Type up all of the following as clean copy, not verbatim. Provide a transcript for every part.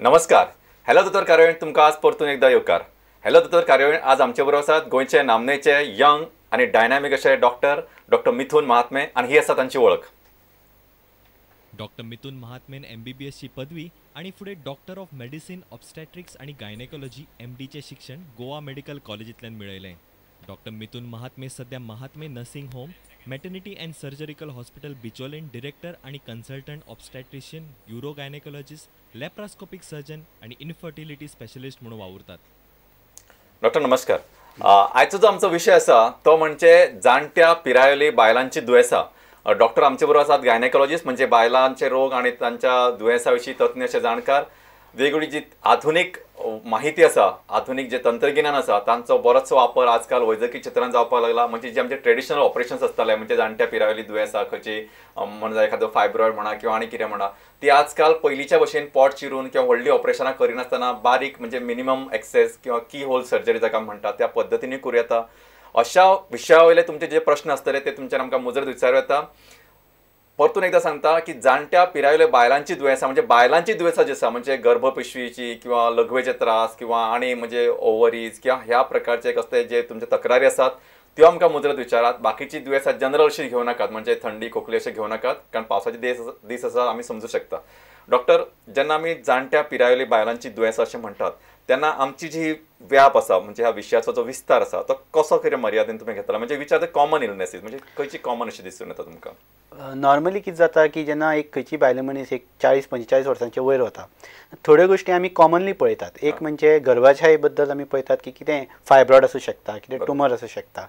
नमस्कार. हॅलो दोतोर कार्यावळीन तुमकां आज परतून एकदा येवकार. हॅलो दोतोर कार्यावळीन आज आमचे बरोबर आसात गोंयचे नामनेचे यंग आनी डायनामीक असे डॉक्टर मिथुन महात्मे आनी ही आसा तांची वळख. डॉक्टर मिथुन महात्मेन MBBS ची पदवी आणि फुडें डॉक्टर ऑफ मेडिसिन ऑब्स्टेट्रिक्स आणि गायनेकोलॉजी MD चे शिक्षण गोवा मेडिकल कॉलेजींतल्यान मेळयलें. डॉक्टर मिथुन महात्मे सध्या Mahatme nursing home, maternity and surgical hospital Bicholim director आणि consultant obstetrician, urogynaecologist, laparoscopic surgeon आणि इनफर्टिलिटी स्पेशलिस्ट म्हणून वावुरतात. डॉक्टर नमस्कार. आयचो जो आमचो विशय आसा तो म्हणजे जाणट्या पिरायेली बायलांची दुयेंसां. डॉक्टर आमचे बरोबर आसात गायनेकोलॉजिस्ट म्हणजे बायलांचे रोग आणि तांच्या दुयेंसां विशीं तज्ञ असे जाणकार. वेगवेगळी जी आधुनीक माहिती आसा, आधुनीक जे तंत्रगिन्यान आसा तांचो बरोचसो वापर आजकाल वैजकी क्षेत्रांत जावपाक लागला. म्हणजे जे आमचे ट्रेडिशनल ऑपरेशन्स आसताले म्हणजे जाणट्या पिरायेली दुयेंसां खंयची म्हणजे एखादो फायब्रॉइड म्हणा किंवा आनी कितें म्हणा ती आजकाल पयलींच्या भशेन पोट चिरून किंवा व्हडली ऑपरेशनां करिनासतना बारीक म्हणजे मिनिमम एक्सेस किंवा की होल सर्जरी जाका म्हणटा त्या पद्दतीन करूं येता. अशा विशया वयले तुमचे जे प्रश्न आसतले ते तुमच्यान आमकां मुजरत विचारूं येता. परतून एकदा सांगता की जाणट्या पिरायेल्या बायलांची दुयेंसां म्हणजे बायलांची दुयेंसां जी आसा म्हणजे गर्भपिशवीची किंवा लघवेचे त्रास किंवा आनी म्हणजे ओव्हरीज किंवा ह्या प्रकारचे कसले जे तुमचे तक्रारी आसात त्यो आमकां मुजरत विचारात. बाकीची दुयेंसां जनरल अशी घेवं नाकात म्हणजे थंडी खोकली अशें घेवं नाकात कारण पावसाचे दीस आसा आमी समजूं शकता. डॉक्टर, जेन्ना आमी जाणट्या पिरायेली बायलांची दुयेंसां अशें म्हणटात तेन्ना आमची जी व्याप आसा म्हणजे ह्या विशयाचो जो विस्तार आसा तो कसो कितें मर्यादेन तुमी घेतला म्हणजे विचार कॉमन इलनेसीस म्हणजे खंयची कॉमन अशी दिसून येता तुमकां? नॉर्मली कितें जाता की जेन्ना एक खंयची बायल मनीस एक 40-45 वर्सांचे वयर वता थोड्यो गोश्टी आमी कॉमनली पळयतात. एक म्हणजे गर्भाशये बद्दल आमी पळयतात की कितें फायब्रॉइड आसूं शकता, कितें ट्युमर आसूं शकता.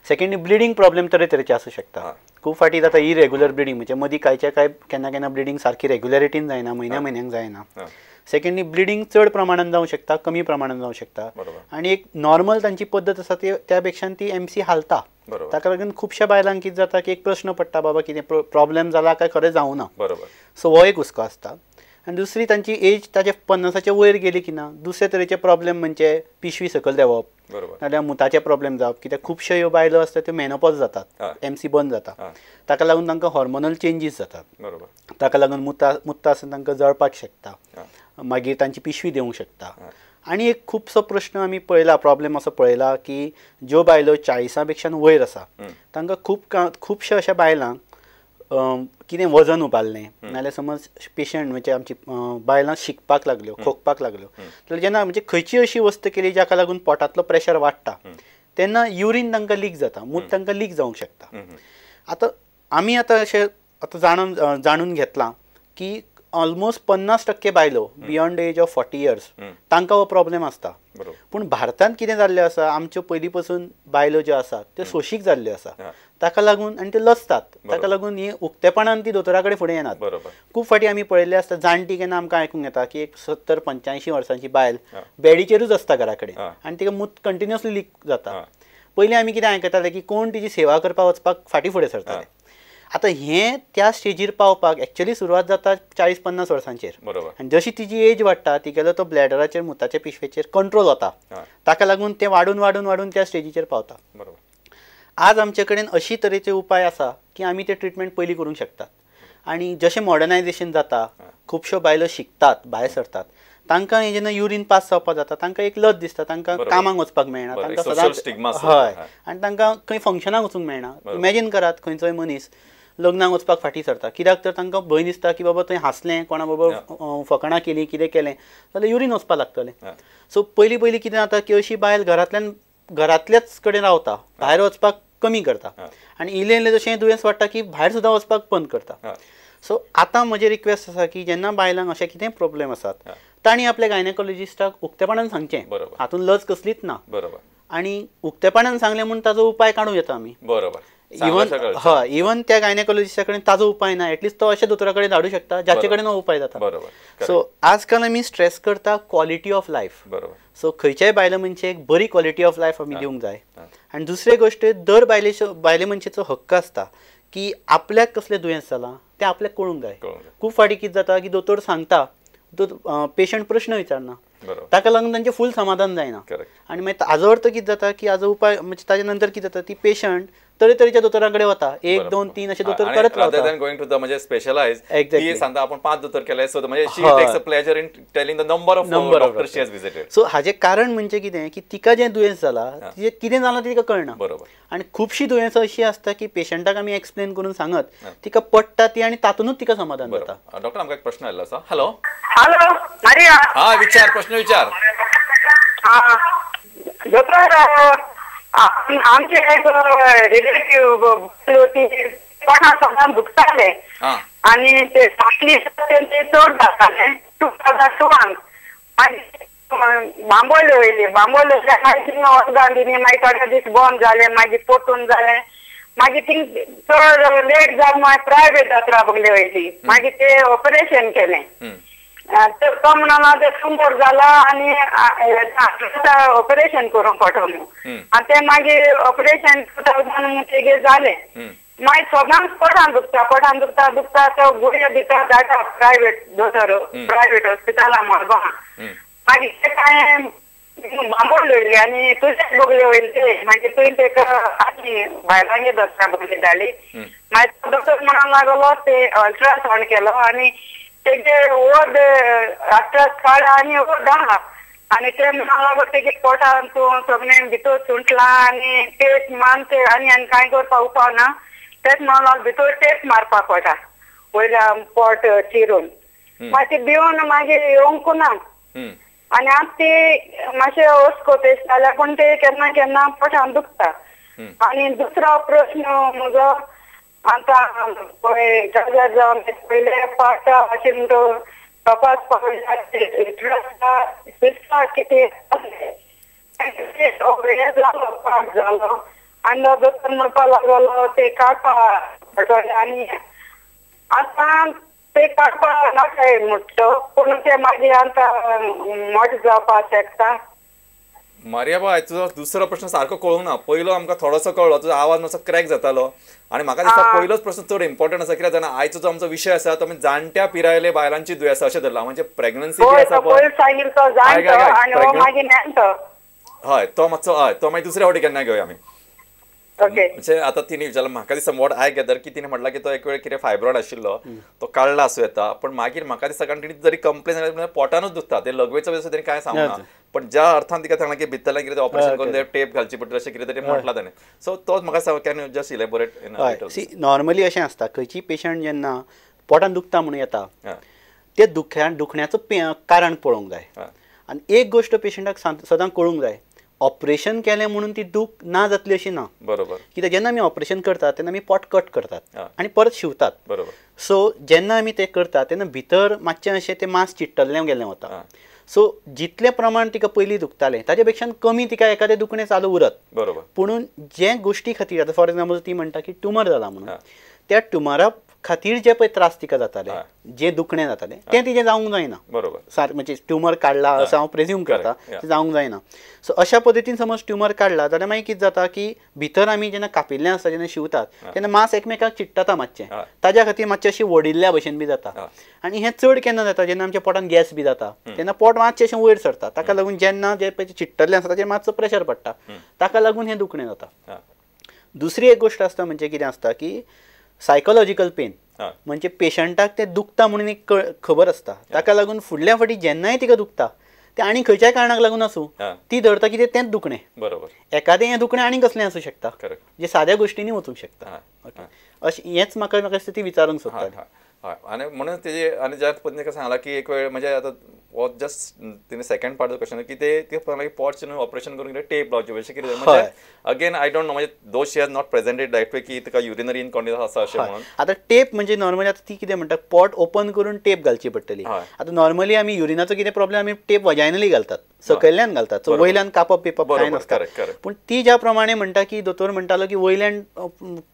सेकंडली ब्लिडींग प्रॉब्लेम तरेतरेचे आसूं शकता. खूब फाटी जाता इरेग्युलर ब्लिडींग म्हणजे मदीं कांयच्या काय केन्ना केन्ना ब्लिडींग सारकी रेग्युलरिटीन जायना, म्हयन्याक जायना. सेकंडली ब्लिडींग चड प्रमाणात जावं शकता, कमी प्रमाणात जावं शकता. आनी एक नॉर्मल तांची पद्दत आसा ती त्या पेक्षा ती MC हालता. ताका लागून खुबश्या बायलांक कितें जाता की एक प्रश्न पडटा बाबा कितें प्रॉब्लेम जाला काय खरें जावं ना. सो हो एक हुस्को आसता. आनी दुसरी तांची एज ताचे 50च्या वयर गेली की ना दुसरे तरेचे प्रॉब्लेम म्हणजे पिशवी सकयल देंवप नाजाल्यार मुताचे प्रॉब्लेम जावप. कित्याक खुबश्यो ह्यो बायलो आसता त्यो मेनोपॉज जातात, MC बंद जाता. ताका लागून तांकां हॉर्मोनल चेंजीस जातात. ताका लागून मुत्ता आसतना तांकां जळपाक शकता, मागीर तांची पिशवी देवंक शकता. आनी एक खुबसो प्रश्न आमी पळयला, प्रॉब्लेम असो पळयला की ज्यो बायलो 40 पेक्षा वयर आसा तांकां खुबश्या अशा बायलांक कितें वजन उबारलें नाजाल्यार समज पेशंट म्हणजे आमची बायलां शिकपाक लागल्यो, खोंकपाक लागल्यो जाल्यार जेन्ना म्हणजे खंयची अशी वस्त केली जाका लागून पोटांतलो प्रेशर वाडटा तेन्ना युरीन तांकां लीक जाता, मूत तांकां लीक जावंक शकता. आतां आमी अशें जाणून घेतलां की ऑलमोस्ट 50% बायलो बियॉन्ड एज ऑफ 40 इयर्स तांकां हो प्रॉब्लेम आसता. पूण भारतांत कितें जाल्लें आसा आमच्यो पयलीं पासून बायलो ज्यो आसात त्यो सोशीक जाल्ल्यो आसा. ताका लागून आनी त्यो लसतात. ताका लागून ही उक्तेपणान ती दोतोरा कडेन फुडें येनात. खूब फाटी आमी पळयल्लें आसता जाणटी केन्ना आमकां आयकूंक येता की एक 70-85 वर्सांची बायल बॅडीचेरूच आसता घरा कडेन आनी तिका मूत कंटिन्युअसली लीक जाता. पयलीं आमी कितें आयकताले की कोण तिची सेवा करपाक वचपाक फाटीं फुडें सरताले. आतां हें त्या स्टेजीर पावपाक एक्चुअली सुरवात जाता 40-50 वर्सांचेर. आनी जशी तिची एज वाडटा तिगेलो तो ब्लॅडराचेर मुताच्या पिशवेचेर कंट्रोल वता. ताका लागून तें वाडून वाडून वाडून त्या स्टेजीचेर पावता. आज आमचे कडेन अशी तरेचे उपाय आसा की आमी ते ट्रिटमेंट पयलीं करूंक शकतात. आनी जशें मॉडर्नायजेशन जाता खुबश्यो बायलो शिकतात, भायर सरतात, तांकां हें जेन्ना युरीन पास जावपाक जाता तांकां एक लज दिसता, तांकां कामाक वचपाक मेळना, तांकां सदांच हय आनी तांकां खंय फंक्शनाक वचूंक मेळना. इमॅजीन करात खंयचोय मनीस लग्नाक वचपाक फाटीं सरता कित्याक तर तांकां भंय दिसता की बाबा थंय हांसलें, कोणा बरोबर फकाणां केलीं, कितें केलें जाल्यार युरीन वचपाक लागतलें. सो पयलीं कितें जाता की अशी बायल घरांतल्याच कडेन रावता, भायर वचपाक कमी करता आनी इल्लें जशें दुयेंस वाडटा की भायर सुद्दां वचपाक बंद करता. सो आतां म्हजी रिक्वेस्ट आसा की जेन्ना बायलांक अशें कितें प्रॉब्लेम आसात तांणी आपल्या गायनेकोलॉजिस्टाक उक्तेपणान सांगचें. हातून लज कसलीच ना. आनी उक्तेपणान सांगलें म्हूण ताजो उपाय काडूं येता आमी. इवन त्या गायनेकोलॉजिस्टा कडेन ताजो उपाय ना एटलिस्ट तो अशा दोतोरा कडेन धाडूं शकता जाचे कडेन हो उपाय जाता. सो आजकाल आमी स्ट्रेस करता क्वॉलिटी ऑफ लायफ. सो खंयच्याय बायले मनशेक बरी क्वॉलिटी ऑफ लायफ आमी दिवंक जाय. आनी दुसरी गोश्ट दर बायले मनशेचो हक्क आसता की आपल्याक कसलें दुयेंस जालां तें आपल्याक कळूंक जाय. खूब फाटी कितें जाता की दोतोर सांगता पेशंट प्रश्न विचारना ताका लागून तांचें फूल समाधान जायना. आनी मागीर हाजो अर्थ कितें जाता की हाजो उपाय म्हणजे ताजे नंतर कितें जाता ती पेशंट तरेतरेच्या दोतोरांकडे वता 1 2 3 असे दोतोर करत रावता गोइंग टू द म्हणजे स्पेशलाइज Exactly. ती सांगता आपण 5 दोतोर केले सो म्हणजे she takes a pleasure in telling the number of doctors she has visited. So हाजे कारण म्हणजे कितें की तिका जें दुयेंस जाला तिजे कितें जालां तिका कळना. बरोबर. आनी खुबशीं दुयेंसां अशी आसता की पेशंटाक आमी एक्सप्लेन करून सांगत तिका पडटा ती आनी तातूनच तिका समाधान जाता. डॉक्टर आमकां एक प्रश्न आयिल्लो आसा. Hello hello Maria. हा विचार प्रश्न विचार. दोतोर आमचे एक रिलेटिव्ह कोणा सगळ्यांक दुखताले आणि ते फाटली चड जाताले 2002 आणि बांबोळ्यो वयली बांबोळ्यो मागीर वखदां दिली मागीर थोडे दीस बंद जाले मागीर पोटून जाले मागीर थिंग चड लेट जावन मागीर प्रायवेट जात्रा बगले वयली मागीर ते ऑपरेशन केलें. तो म्हणून ते सुंदर जाला आणि ऑपरेशन करूंक पडटा म्हणून आणि ते मागीर ऑपरेशन 2000 तेगे जाले मागीर सगळ्यांक पोटान दुखता दुखता तो गुळयो दिता धाडटा प्रायवेट दोतोर प्रायवेट हॉस्पिटला मडगांव मागीर ते काय बांबोळ येयली आनी तुजेच बगले वयले ते मागीर तुवें तेका आनी भायलांगे दोतोरा बगले धाडली मागीर तो दोतोर म्हणून लागलो ते अल्ट्रासाउंड केलो आनी तेगे वड अल्ट्रास काडा आनी वड आहा आनी ते म्हणून लागलो तेगे पोटान तूं सगळें भितर सुंटला आनी टेप मानते आनी आनी कांय करपा उपाव ना तेच म्हणून लागलो भितर टेप मारपाक पडटा वयल्यान पोट चिरून मागीर ती भिवन मागीर येवंक ना आनी आतां ती मातशें वचको तेश जाल्यार पूण ते केन्ना केन्ना पोटान दुखता. आनी दुसरो प्रश्न म्हजो आतां पळय जाल्यार जावन पयले पाटा अशें म्हणटा तपासपाक कितें जालो पाट जालो आनी दोतोर म्हणपाक लागलो ते काडपा पडटले आनी आतां ते काडपा नाकाय म्हणटा पूण ते मागीर आतां मोठ जावपाक शकता. मारिया बाय तुजो दुसरो प्रश्न सारको कळूंक ना. पयलो आमकां थोडोसो कळलो तुजो आवाज मातसो क्रॅक जातालो आनी म्हाका दिसता पयलोच प्रश्न चड इम्पॉर्टंट आसा कित्याक जाणा आयचो जो आमचो विशय आसा तो जाणट्या पिरायले बायलांची दुयेंसां अशें धरला म्हणजे प्रेग्नन्सी जी आसा हय तो मातसो हय तो मागीर दुसऱ्या फावटी केन्ना घेवया आमी. म्हणजे आता तिने विचारलं म्हाका दिसता वॉट आय गेदर की तिने म्हटलं की तो एक वेळ कितें फायब्रॉइड आशिल्लो तो काडला आसूं येता पण मागीर म्हाका दिसता कारण तिने जरी कंप्लेन पोटानूच दुखता ते लघवेचो वेळेस तिने काय सांगू ना पण ज्या अर्थान तिका सांगला की भितरल्यान कितें ऑपरेशन करून टेप घालची पडटली अशें कितें तरी म्हटलां ताणें सो तोच म्हाका सांग can you just elaborate. See normally अशें आसता खंयची पेशंट जेन्ना पोटान दुखता म्हणून येता ते दुखण्याचो कारण पळोवंक जाय आनी एक गोश्ट पेशंटाक सदां कळूंक जाय ऑपरेशन केलें म्हणून ती दूख ना जातली अशी ना. बरोबर. कित्याक जेन्ना आमी ऑपरेशन करतात तेन्ना आमी पोट कट करतात आनी परत शिवतात. बरोबर. सो जेन्ना आमी ते करतात तेन्ना भितर मातशें अशें तें मांस चिट्टल्लें गेलें वता. सो जितलें प्रमाण तिका पयलीं दुखतालें ताचे पेक्षा कमी तिका एखादें दुखणें चालू उरत. बरोबर. पुणून जे गोश्टी खातीर आतां फॉर एक्झाम्पल ती म्हणटा की ट्युमर जाला म्हणून त्या ट्युमरा खातीर जे पळय त्रास तिका जाताले जे दुखणें जातालें तें तिजें जावंक जायना. बरोबर. म्हणजे ट्युमर काडला असं हांव प्रेज्यूम करता तें जावंक जायना. सो अशा पद्दतीन समज ट्युमर काडला जाल्यार मागीर कितें जाता की भितर आमी जेन्ना कापिल्लें आसता जेन्ना शिवतात तेन्ना मांस एकमेकाक चिट्टता मातशें ताज्या खातीर मातशें अशी वडिल्ल्या भशेन बी जाता आनी हें चड केन्ना जाता जेन्ना आमच्या पोटान गॅस बी जाता तेन्ना पोट मातशें अशें वयर सरता ताका लागून जेन्ना जे पळय चिट्टल्लें आसता ताचेर मातसो प्रेशर पडटा ताका लागून हें दुखणें जाता. दुसरी एक गोश्ट आसता म्हणजे कितें आसता की सायकोलॉजिकल पेन म्हणजे पेशंटाक ते दुखता म्हणून एक खबर आसता ताका लागून फुडल्या फावटी जेन्नाय तिका दुखता ते आनी खंयच्याय कारणाक लागून आसूं ती धरता की तेंच दुखणें. बरोबर. एखादें हें दुखणें आनी कसलें आसूं शकता जे साद्या गोश्टींनी वचूंक शकता. अशें हेंच म्हाका ती विचारूंक सोदतालें. हय आनी म्हणून तेजे आनी ज्या पद्दतीन सांगला की एक वेळ म्हणजे आतां जस्ट तिने सेकंड पार्ट क्वेश्चन की ते मागीर पोट ऑपरेशन करून टेप लावचे अशें कितें म्हणजे अगेन आय डोंट नो म्हणजे though she has not presented that way की तिका युरिनरी इनकॉन्टिन्यूस आसा अशें म्हणून. आतां टेप म्हणजे नॉर्मली आतां ती कितें म्हणटा पोट ओपन करून टेप घालची पडटली. आतां नॉर्मली आमी युरिनाचो कितें प्रॉब्लेम आमी टेप वजायनली घालतात सकयल्यान घालतात सो वयल्यान कापप पिपप कांय नासता. पूण ती ज्या प्रमाणे म्हणटा की दोतोर म्हणटालो की वयल्यान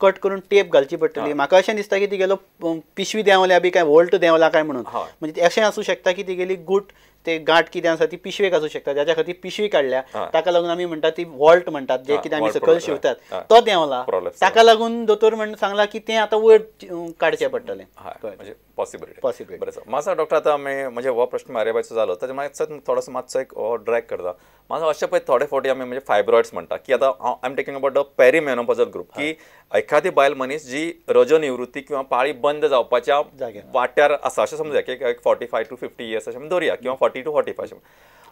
कट करून टेप घालची पडटली म्हाका अशें दिसता की ती गेलो पिशवी देंवल्या बी काय वोल्ट देंवला काय म्हणून म्हणजे अशें आसूं शकता की ती गेली गूट ते गांठ कितें आसा ती पिशवेक आसूं शकता, ज्याच्या खातीर पिशवी काडल्या ताका लागून आमी म्हणटात ती वॉल्ट म्हणटात, जे कितें आमी सकयल शिवतात तो देंवला, ताका लागून दोतोर सांगला की तें आतां वयर काडचें पडटलें. म्हणजे पॉसिबिलिटी. माझा डॉक्टर आता म्हणजे हो प्रश्न मारेबायचो जालो ताजे मागीर थोडोसो मातसो एक ड्रॅग करता. माझा अशें पळय थोडे फावटी आमी म्हणजे फायब्रॉइड्स म्हणटा की आतां I am taking about the perimenopausal group, की एखादी बायल मनीस जी रजोनिवृत्ती किंवा पाळी बंद जावपाच्या वाट्यार आसा अशें समजुया की 45 to 50 इयर्स अशें धरया किंवा 40 to 45.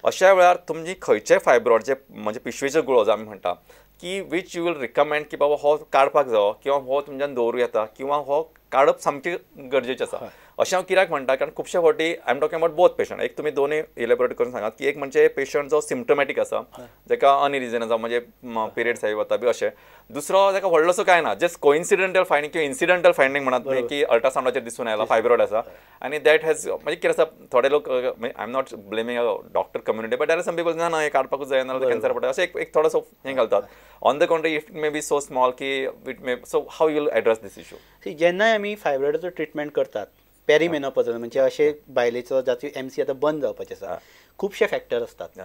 अशा वेळार तुमची खंयचे फायब्रॉइड जे म्हणजे पिशवेचो गुळो जो आमी म्हणटा की वीच यू वील रिकमेंड की बाबा हो काडपाक जावो किंवा हो तुमच्यान दवरूं येता किंवा हो काडप सामकें गरजेचें आसा अशें हांव कित्याक म्हणटा, कारण खुबशे फावटी I am talking about both patient. एक तुमी दोनूय इलेबोरेट करून सांगात की एक म्हणजे पेशंट जो सिम्टमॅटीक आसा, जाका अनरिजन आसा म्हणजे पिरियड्स येवं वता बी अशें. दुसरो जाका व्हडलोसो काय ना, जस्ट कोइन्सिडेंटल फायंडींग किंवा इन्सिडेंटल फायंडींग म्हणत तुमी की अल्ट्रासाउंडाचेर दिसून आयला फायब्रॉइड आसा आनी दॅट हॅज म्हणजे कितें आसा थोडे लोक I am not blaming a doctor community but there are some people ना हे काडपाकूच जायना कॅन्सर पडटा अशें एक थोडोसो हें घालतात. On the contrary it may be so small की it may so how you will address this issue. जेन्नाय आमी फायब्रॉइडाचो ट्रिटमेंट करतात पेरीमेनोपॉजल म्हणजे अशे बायलेचो जाचो MC आतां बंद जावपाचें आसा, खुबशे फॅक्टर असतात.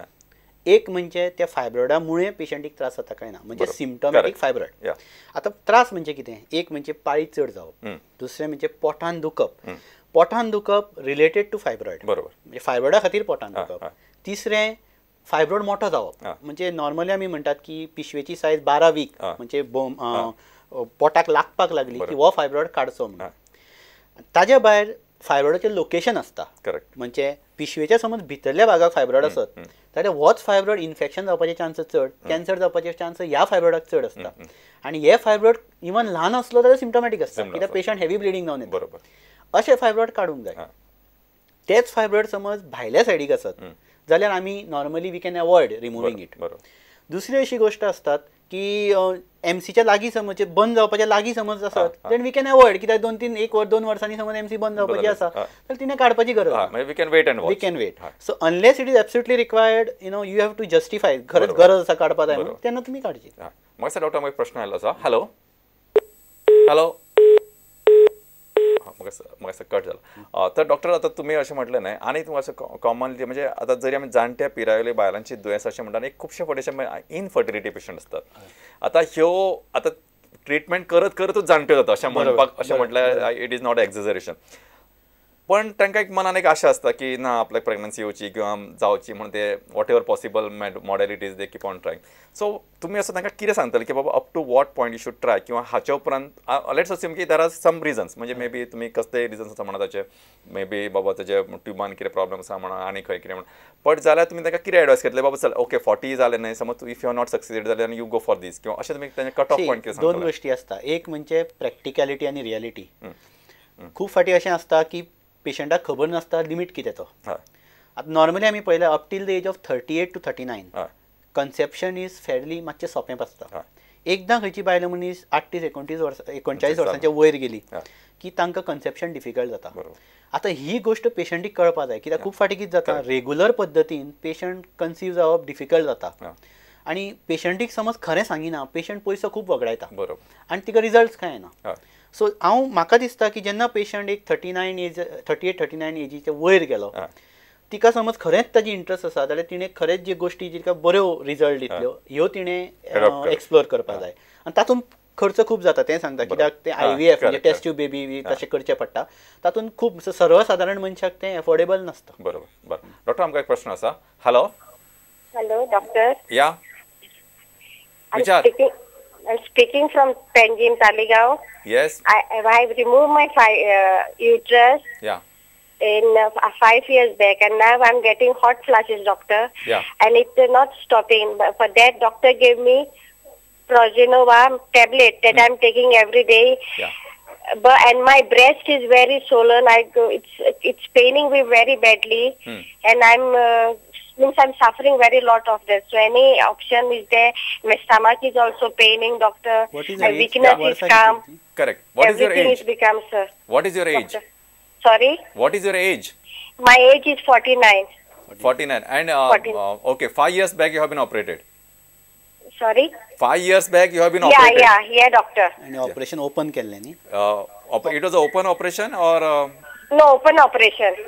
एक म्हणजे त्या फायब्रॉइडा मुळे पेशंटीक त्रास जाता काय ना, म्हणजे सिम्टमॅटीक फायब्रॉइड. आता त्रास म्हणजे कितें, एक म्हणजे पाळी चड जावप, दुसरें म्हणजे पोटान दुखप. पोटान दुखप रिलेटेड टू फायब्रॉइड, बरोबर, म्हणजे फायब्रॉइडा खातीर पोटान दुखप. तिसरें फायब्रॉइड मोठो जावप, म्हणजे नॉर्मली आमी म्हणटात की पिशवेची सायज 12 वीक म्हणजे पोटाक लागपाक लागली की हो फायब्रॉइड काडचो म्हणून. ताज्या भायर फायब्रॉइडाचें लोकेशन आसता, करेक्ट, म्हणजे पिशवेच्या समज भितरल्या भागाक फायब्रॉइड आसत जाल्यार होच फायब्रॉइड इन्फेक्शन जावपाचे चान्स चड, कॅन्सर जावपाचे चान्स ह्या फायब्रॉइडाक चड आसता. आनी हे फायब्रॉइड इवन ल्हान असलो जाल्यार सिम्टमॅटीक आसता, कित्याक पेशंट हेवी ब्लिडींग जावन येता. अशें फायब्रॉइड काडूंक जाय. तेच फायब्रॉइड समज भायल्या सायडीक आसत जाल्यार आमी normally we can avoid removing it. दुसरी अशी गोष्ट असतात की MC लागीं समज बंद जावपाच्या लागीं समज आसत देन वी कॅन अवॉयड, कित्याक 2 वर्सांनी समज MC बंद जावपाची आसा तर तिने काडपाची गरज ना, we can wait. So unless it is absolutely required you have to justify खरंच गरज आसा काडपा जाय तेन्ना तुमी काडची. म्हाका डॉक्टर म्हाका प्रश्न आयलो आसा. हॅलो हॅलो म्हाका कट जाला. तर डॉक्टर आतां तुमी अशें म्हटलें न्हय आनी तुमकां असं कॉमनली म्हणजे आतां जरी आमी जाणट्या पिरायेली बायलांची दुयेंस अशें म्हणटा एक खुबशे फावटी अशें इनफर्टिलिटी पेशंट असतात. आतां ह्यो आतां ट्रिटमेंट करतूच जाणट्यो जाता अशें म्हणपाक अशें म्हटल्यार इट इज नॉट एक्झेजरेशन. पण तांकां एक मनान एक आशा आसता की ना आपल्याक प्रेग्नन्सी येवची किंवा जावची म्हणून ते whatever possible modalities they keep on trying. So तुमी असं तांकां कितें सांगतले की बाबा up to what point you should try किंवा हाच्या उपरांत लेट्स अस्यूम की देर आर सम रिजन्स म्हणजे मे बी तुमी कसलेय रिजन्स आसा म्हणा ताचे मे बी बाबा ताचे ट्युबान कितें प्रॉब्लम आसा म्हणा आनी खंय कितें म्हणून बट जाल्यार तुमी तांकां कितें एडवायस केतले बाबा चल ओके 40 जालें न्हय समज इफ यू आर नॉट सक्सेसीड जाल्यार यू गो फॉर दीस किंवा अशें तुमी तांचे कट ऑफ पॉयंट कितें सांगतले. दोन गोष्टी आसता, एक म्हणजे प्रॅक्टिकॅलिटी आनी रियलिटी. खूब फावटी अशें आसता की पेशंटाक खबर नासता लिमीट कितें तो. आतां नॉर्मली आमी पळयला up till the age of 38 to 39 conception is fairly मातशें सोंपें आसता. एकदां खंयची बायल मनीस 38-39 वर्सांच्या वयर गेली की तांकां कन्सेप्शन डिफिकल्ट जाता. आतां ही गोष्ट पेशंटीक कळपाक जाय, कित्याक खूब फावटी कितें जाता रेगुलर पद्दतीन पेशंट कन्सीव जावप डिफिकल्ट जाता आनी पेशंटीक समज खरें सांगिना पेशंट पयसो खूब वगडायता आनी तिका रिजल्ट्स कांय येना. सो म्हाका दिसता की जेन्ना पेशंट एक 38-39 एजीच्या वयर गेलो तिका समज खरेंच ताजी इंट्रस्ट आसा जाल्यार तिणें खरेंच जे गोश्टी जिका बऱ्यो रिजल्ट दितल्यो ह्यो तिणें एक्सप्लोर करपाक जाय. आनी तातूंत खर्च खूब जाता तें सांगता, कित्याक ते IVF म्हणजे टेस्ट ट्यूब बेबी तशें करचें पडटा. तातूंत खूब सर्वसाधारण मनशाक तें एफोर्डेबल नासता. बरोबर. डॉक्टर आमकां एक प्रश्न आसा. Hello doctor. या विचार. I'm speaking from Panjim, Talegaon. Yes. I've removed my uterus. Yeah. In 5 years back, and now I'm getting hot flashes, doctor. Yeah. And it's not stopping. But for that, doctor gave me Progenova tablet that I'm taking every day. Yeah. And my breast is very swollen. It's paining me very badly, and I'm suffering very lot of this. So any option is there? My stomach is also paining, doctor. My weakness is come. Correct. What is your age? Everything is become, sir. What is your age? Doctor. Sorry? What is your age? My age is 49. 49. And 14. Okay, 5 years back you have been operated. Sorry? 5 years back you have been operated. Yeah, doctor. And operation open केल्लें न्ही? It was an open operation or? No, open operation.